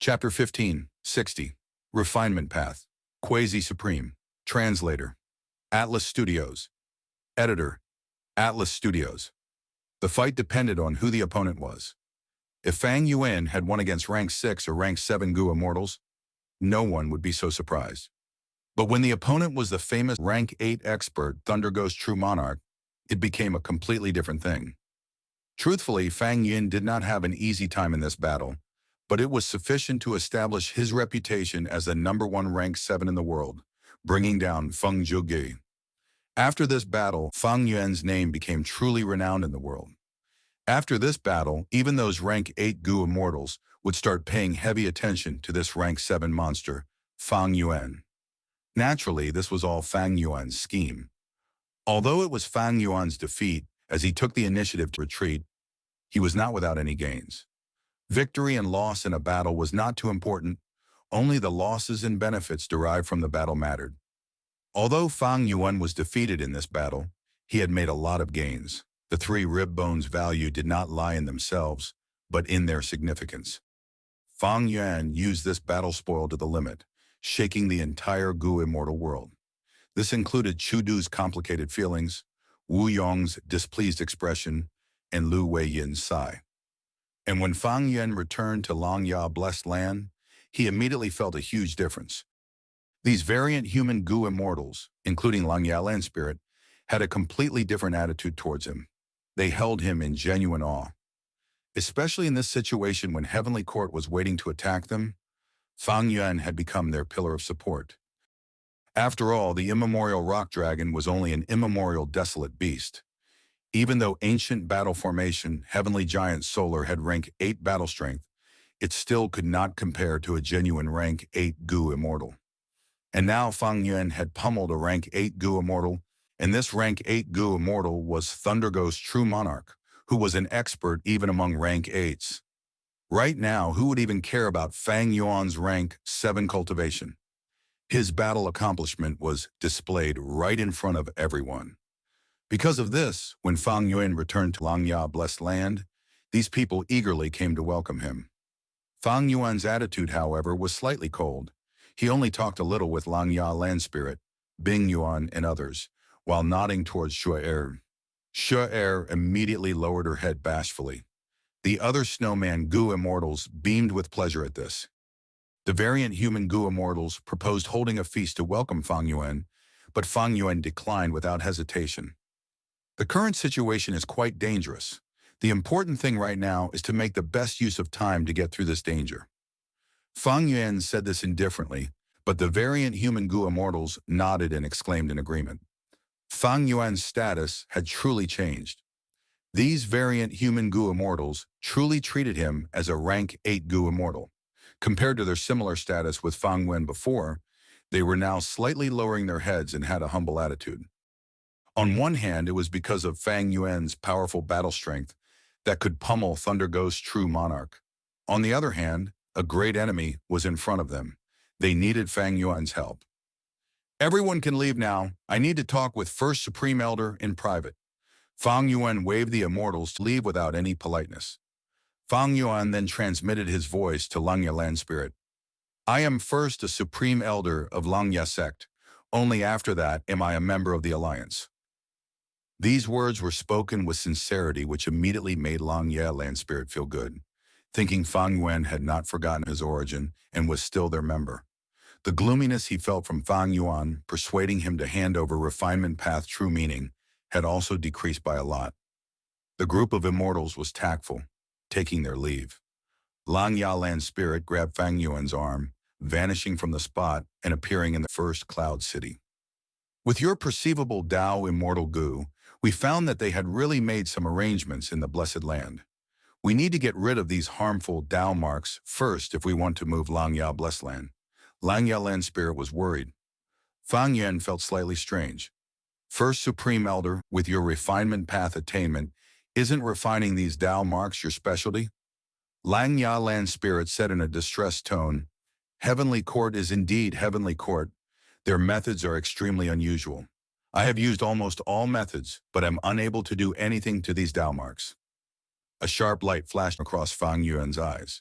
Chapter 15, 60. Refinement Path. Quasi-Supreme. Translator. Atlas Studios. Editor. Atlas Studios. The fight depended on who the opponent was. If Fang Yuan had won against rank 6 or rank 7 Gu Immortals, no one would be so surprised. But when the opponent was the famous rank 8 expert Thunder Ghost True Monarch, it became a completely different thing. Truthfully, Fang Yuan did not have an easy time in this battle, but it was sufficient to establish his reputation as the #1 rank 7 in the world, bringing down Feng Zhuge. After this battle, Fang Yuan's name became truly renowned in the world. After this battle, even those rank 8 Gu Immortals would start paying heavy attention to this rank 7 monster, Fang Yuan. Naturally, this was all Fang Yuan's scheme. Although it was Fang Yuan's defeat, as he took the initiative to retreat, he was not without any gains. Victory and loss in a battle was not too important, only the losses and benefits derived from the battle mattered. Although Fang Yuan was defeated in this battle, he had made a lot of gains. The 3 rib bones' value did not lie in themselves, but in their significance. Fang Yuan used this battle spoil to the limit, shaking the entire Gu Immortal world. This included Chu Du's complicated feelings, Wu Yong's displeased expression, and Lu Weiyin's sigh. And when Fang Yuan returned to Langya Blessed Land, he immediately felt a huge difference. These variant human Gu Immortals, including Langya Land Spirit, had a completely different attitude towards him. They held him in genuine awe. Especially in this situation when Heavenly Court was waiting to attack them, Fang Yuan had become their pillar of support. After all, the immemorial rock dragon was only an immemorial desolate beast. Even though ancient battle formation Heavenly Giant Solar had rank 8 battle strength, it still could not compare to a genuine rank 8 Gu Immortal. And now Fang Yuan had pummeled a rank 8 Gu Immortal, and this rank 8 Gu Immortal was Thunder Ghost True Monarch, who was an expert even among rank 8s. Right now, who would even care about Fang Yuan's rank 7 cultivation? His battle accomplishment was displayed right in front of everyone. Because of this, when Fang Yuan returned to Langya Blessed Land, these people eagerly came to welcome him. Fang Yuan's attitude, however, was slightly cold. He only talked a little with Langya Land Spirit, Bing Yuan, and others, while nodding towards Shu'er. Shu'er immediately lowered her head bashfully. The other snowman Gu Immortals beamed with pleasure at this. The variant human Gu Immortals proposed holding a feast to welcome Fang Yuan, but Fang Yuan declined without hesitation. The current situation is quite dangerous. The important thing right now is to make the best use of time to get through this danger. Fang Yuan said this indifferently, but the variant human Gu Immortals nodded and exclaimed in agreement. Fang Yuan's status had truly changed. These variant human Gu Immortals truly treated him as a rank 8 Gu Immortal. Compared to their similar status with Fang Yuan before, they were now slightly lowering their heads and had a humble attitude. On one hand, it was because of Fang Yuan's powerful battle strength that could pummel Thunder Ghost True Monarch. On the other hand, a great enemy was in front of them. They needed Fang Yuan's help. Everyone can leave now. I need to talk with First Supreme Elder in private. Fang Yuan waved the immortals to leave without any politeness. Fang Yuan then transmitted his voice to Langya Land Spirit. I am first a Supreme Elder of Langya Sect. Only after that am I a member of the Alliance. These words were spoken with sincerity, which immediately made Langya Land Spirit feel good, thinking Fang Yuan had not forgotten his origin and was still their member. The gloominess he felt from Fang Yuan, persuading him to hand over Refinement Path true meaning, had also decreased by a lot. The group of immortals was tactful, taking their leave. Langya Land Spirit grabbed Fang Yuan's arm, vanishing from the spot and appearing in the first cloud city. With your perceivable Tao Immortal Gu, we found that they had really made some arrangements in the Blessed Land. We need to get rid of these harmful Tao marks first if we want to move Langya Blessed Land. Langya Land Spirit was worried. Fang Yuan felt slightly strange. First Supreme Elder, with your Refinement Path attainment, isn't refining these Tao marks your specialty? Langya Land Spirit said in a distressed tone, Heavenly Court is indeed Heavenly Court. Their methods are extremely unusual. I have used almost all methods, but am unable to do anything to these Tao marks. A sharp light flashed across Fang Yuan's eyes.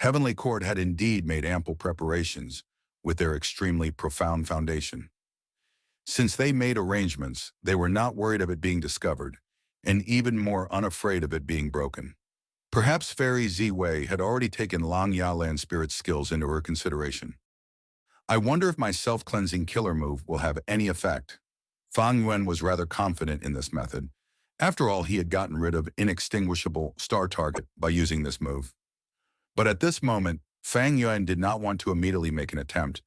Heavenly Court had indeed made ample preparations with their extremely profound foundation. Since they made arrangements, they were not worried of it being discovered, and even more unafraid of it being broken. Perhaps Fairy Ziwei had already taken Lang Yalan's spirit skills into her consideration. I wonder if my self-cleansing killer move will have any effect. Fang Yuan was rather confident in this method. After all, he had gotten rid of inextinguishable star target by using this move. But at this moment, Fang Yuan did not want to immediately make an attempt.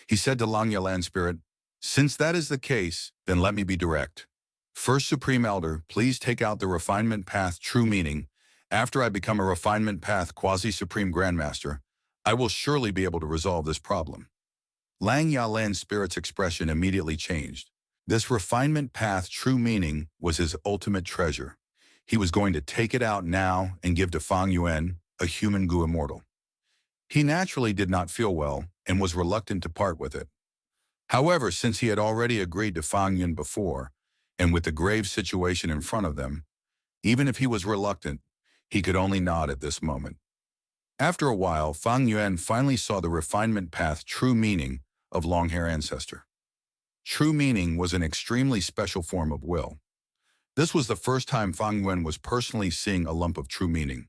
He said to Lang Yalan Spirit, "Since that is the case, then let me be direct. First Supreme Elder, please take out the Refinement Path true meaning. After I become a Refinement Path Quasi-Supreme Grandmaster, I will surely be able to resolve this problem." Lang Yalan's spirit's expression immediately changed. This Refinement Path true meaning was his ultimate treasure. He was going to take it out now and give to Fang Yuan, a human Gu immortal. He naturally did not feel well and was reluctant to part with it. However, since he had already agreed to Fang Yuan before, and with the grave situation in front of them, even if he was reluctant, he could only nod at this moment. After a while, Fang Yuan finally saw the Refinement Path true meaning of Long-Hair Ancestor. True meaning was an extremely special form of will. This was the first time Fang Yuan was personally seeing a lump of true meaning.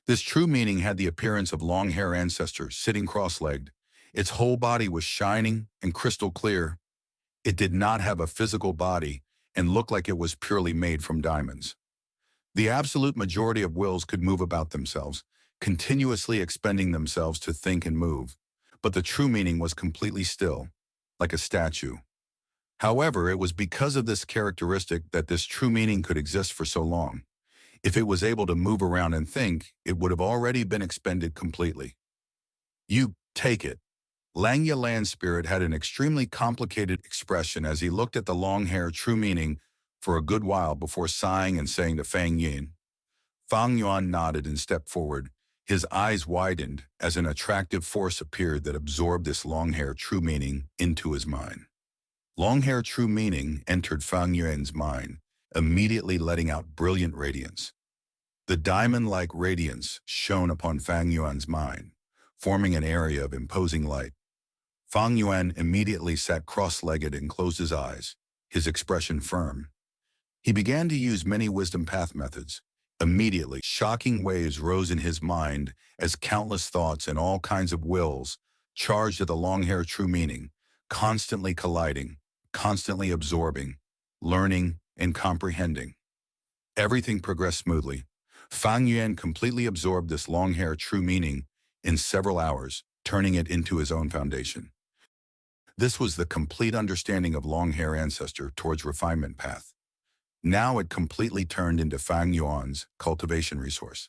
This true meaning had the appearance of Long-Hair Ancestor sitting cross-legged. Its whole body was shining and crystal clear. It did not have a physical body and looked like it was purely made from diamonds. The absolute majority of wills could move about themselves, continuously expending themselves to think and move, but the true meaning was completely still, like a statue. However, it was because of this characteristic that this true meaning could exist for so long. If it was able to move around and think, it would have already been expended completely. "You take it." Lang Yalan's spirit had an extremely complicated expression as he looked at the long-hair true meaning for a good while before sighing and saying to Fang Yuan. Fang Yuan nodded and stepped forward. His eyes widened as an attractive force appeared that absorbed this long-hair true meaning into his mind. Long-hair true meaning entered Fang Yuan's mind, immediately letting out brilliant radiance. The diamond-like radiance shone upon Fang Yuan's mind, forming an area of imposing light. Fang Yuan immediately sat cross-legged and closed his eyes, his expression firm. He began to use many wisdom path methods. Immediately, shocking waves rose in his mind as countless thoughts and all kinds of wills charged at the long-hair true meaning, constantly colliding, constantly absorbing, learning, and comprehending. Everything progressed smoothly. Fang Yuan completely absorbed this long-hair true meaning in several hours, turning it into his own foundation. This was the complete understanding of Long-Hair Ancestor towards Refinement Path. Now it completely turned into Fang Yuan's cultivation resource.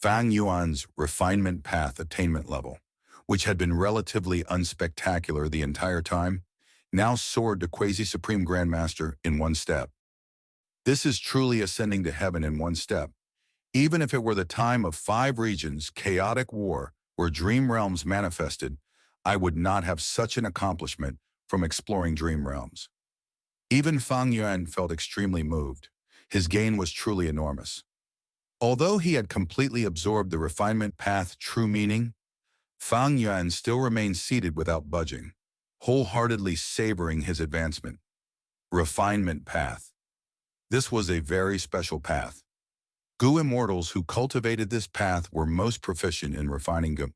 Fang Yuan's Refinement Path attainment level, which had been relatively unspectacular the entire time, now soared to Quasi-Supreme Grandmaster in one step. This is truly ascending to heaven in one step. Even if it were the time of 5 regions, chaotic war, where dream realms manifested, I would not have such an accomplishment from exploring dream realms. Even Fang Yuan felt extremely moved. His gain was truly enormous. Although he had completely absorbed the Refinement Path true meaning, Fang Yuan still remained seated without budging, wholeheartedly savoring his advancement. Refinement Path. This was a very special path. Gu immortals who cultivated this path were most proficient in refining Gu.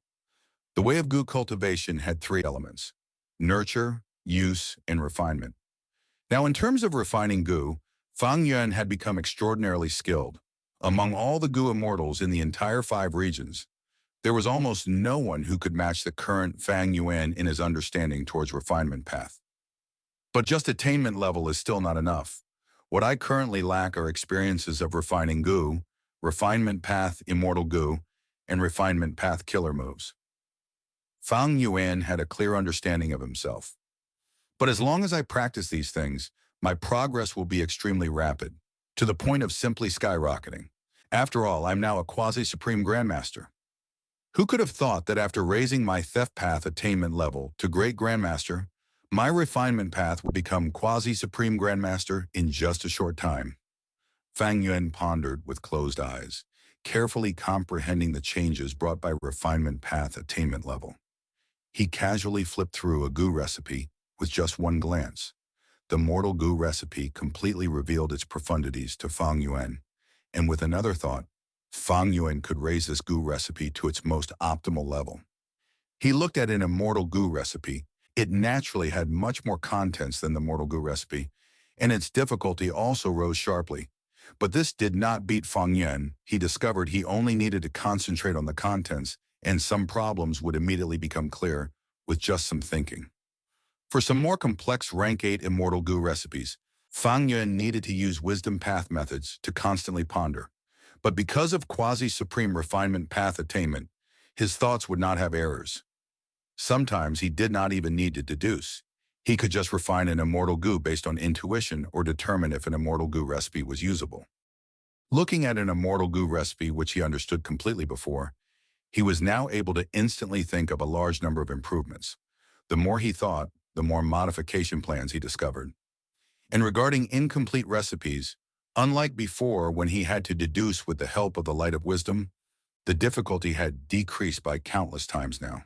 The way of Gu cultivation had 3 elements: nurture, use, and refinement. Now, in terms of refining Gu, Fang Yuan had become extraordinarily skilled. Among all the Gu immortals in the entire 5 regions, there was almost no one who could match the current Fang Yuan in his understanding towards Refinement Path. But just attainment level is still not enough. What I currently lack are experiences of refining Gu, Refinement Path Immortal Gu, and Refinement Path Killer moves. Fang Yuan had a clear understanding of himself. But as long as I practice these things, my progress will be extremely rapid, to the point of simply skyrocketing. After all, I'm now a Quasi-Supreme Grandmaster. Who could have thought that after raising my Theft Path attainment level to Great Grandmaster, my Refinement Path would become Quasi-Supreme Grandmaster in just a short time? Fang Yuan pondered with closed eyes. carefully comprehending the changes brought by refinement path attainment level. He casually flipped through a goo recipe with just one glance. The mortal goo recipe completely revealed its profundities to Fang Yuan, and with another thought, Fang Yuan could raise this goo recipe to its most optimal level. He looked at an immortal goo recipe. It naturally had much more contents than the mortal goo recipe, and its difficulty also rose sharply. But this did not beat Fang Yuan. He discovered he only needed to concentrate on the contents, and some problems would immediately become clear with just some thinking. For some more complex rank 8 immortal goo recipes, Fang Yuan needed to use wisdom path methods to constantly ponder. But because of quasi-supreme refinement path attainment, his thoughts would not have errors. Sometimes he did not even need to deduce. He could just refine an immortal goo based on intuition or determine if an immortal goo recipe was usable. Looking at an immortal goo recipe which he understood completely before, he was now able to instantly think of a large number of improvements. The more he thought, the more modification plans he discovered. And regarding incomplete recipes, unlike before when he had to deduce with the help of the light of wisdom, the difficulty had decreased by countless times now.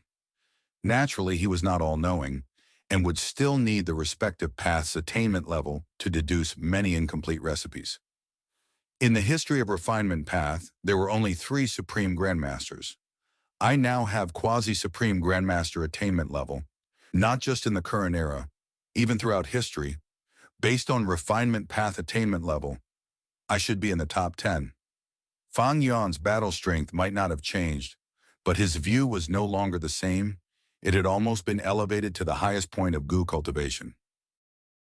Naturally, he was not all-knowing, and would still need the respective path's attainment level to deduce many incomplete recipes. In the history of refinement path, there were only 3 Supreme Grandmasters. I now have Quasi-Supreme Grandmaster attainment level, not just in the current era, even throughout history. Based on refinement path attainment level, I should be in the top 10. Fang Yuan's battle strength might not have changed, but his view was no longer the same. It had almost been elevated to the highest point of goo cultivation.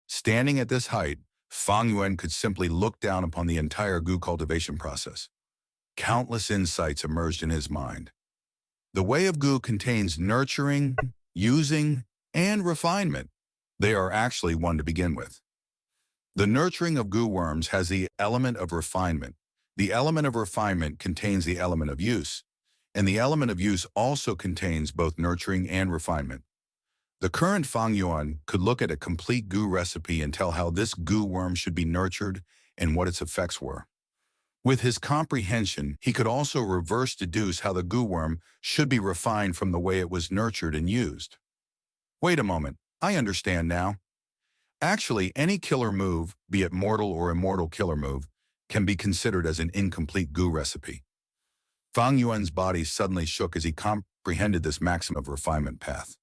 Standing at this height, Fang Yuan could simply look down upon the entire goo cultivation process. Countless insights emerged in his mind. The way of goo contains nurturing, using, and refinement. They are actually one to begin with. The nurturing of goo worms has the element of refinement. The element of refinement contains the element of use, and the element of use also contains both nurturing and refinement. The current Fang Yuan could look at a complete goo recipe and tell how this goo worm should be nurtured and what its effects were. With his comprehension, he could also reverse deduce how the goo worm should be refined from the way it was nurtured and used. Wait a moment, I understand now. Actually, any killer move, be it mortal or immortal killer move, can be considered as an incomplete goo recipe. Fang Yuan's body suddenly shook as he comprehended this maxim of refinement path.